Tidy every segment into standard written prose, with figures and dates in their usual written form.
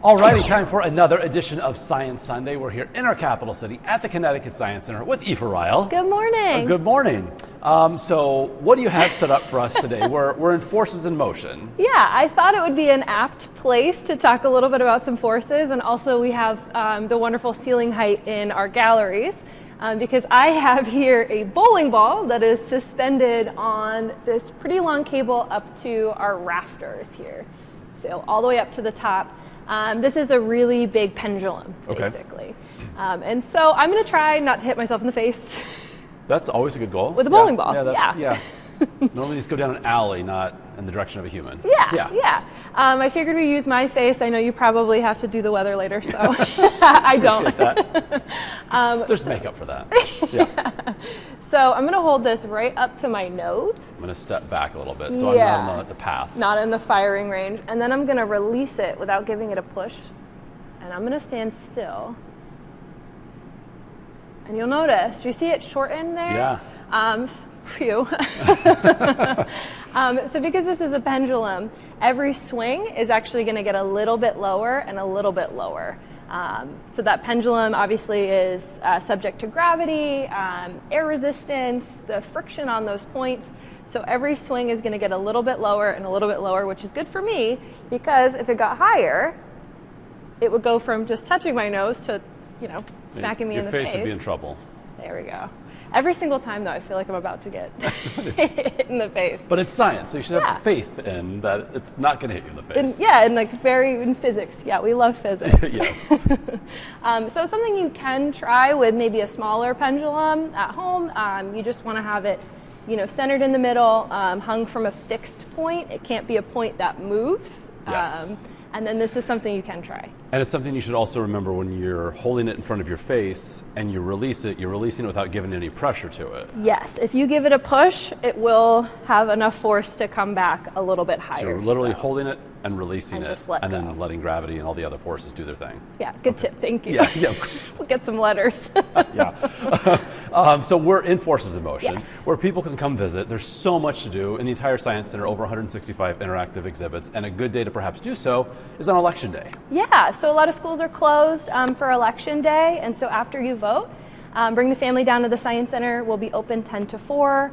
Alrighty, time for another edition of Science Sunday. We're here in our capital city at the Connecticut Science Center with Aoife Ryle. Good morning. Good morning. So what do you have set up for us today? We're in forces in motion. Yeah, I thought it would be an apt place to talk a little bit about some forces, and also we have the wonderful ceiling height in our galleries. Because I have here a bowling ball that is suspended on this pretty long cable up to our rafters here. So all the way up to the top. This is a really big pendulum, basically. And so I'm going to try not to hit myself in the face. That's always a good goal. With a bowling ball. Yeah. Normally just go down an alley, not in the direction of a human. Yeah. I figured we use my face. I know you probably have to do the weather later, so I don't. That. There's makeup for that. Yeah. So I'm going to hold this right up to my nose. I'm going to step back a little bit so I'm not on the path. Not in the firing range. And then I'm going to release it without giving it a push. And I'm going to stand still. And you'll notice, do you see it shorten there? Yeah. Phew. So because this is a pendulum, every swing is actually going to get a little bit lower and a little bit lower. So that pendulum obviously is subject to gravity, air resistance, the friction on those points. So every swing is going to get a little bit lower and a little bit lower, which is good for me because if it got higher, it would go from just touching my nose to, smacking me in the face. Your face would be in trouble. There we go. Every single time, though, I feel like I'm about to get hit in the face. But it's science, so you should have faith in that it's not going to hit you in the face. In physics. Yeah, we love physics. Yes. So something you can try with maybe a smaller pendulum at home. You just want to have it, centered in the middle, hung from a fixed point. It can't be a point that moves. Yes. And then this is something you can try. And it's something you should also remember when you're holding it in front of your face and you release it, you're releasing it without giving any pressure to it. Yes, if you give it a push, it will have enough force to come back a little bit higher. So you're literally holding it and releasing it, and go. then letting gravity and all the other forces do their thing. Yeah, good tip, thank you. Yeah. We'll get some letters. So we're in forces in motion, yes, where people can come visit. There's so much to do in the entire Science Center, over 165 interactive exhibits, and a good day to perhaps do so is on Election Day. Yeah, so a lot of schools are closed for Election Day, and so after you vote, bring the family down to the Science Center. We'll be open 10 to 4.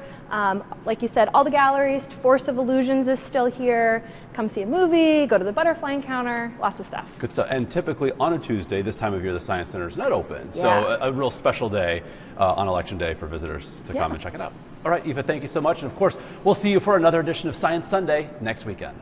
Like you said, all the galleries, Force of Illusions is still here. Come see a movie, go to the butterfly encounter, lots of stuff. Good stuff. And typically on a Tuesday, this time of year, the Science Center is not open. Yeah. So a real special day on Election Day for visitors to come and check it out. All right, Aoife, thank you so much. And of course, we'll see you for another edition of Science Sunday next weekend.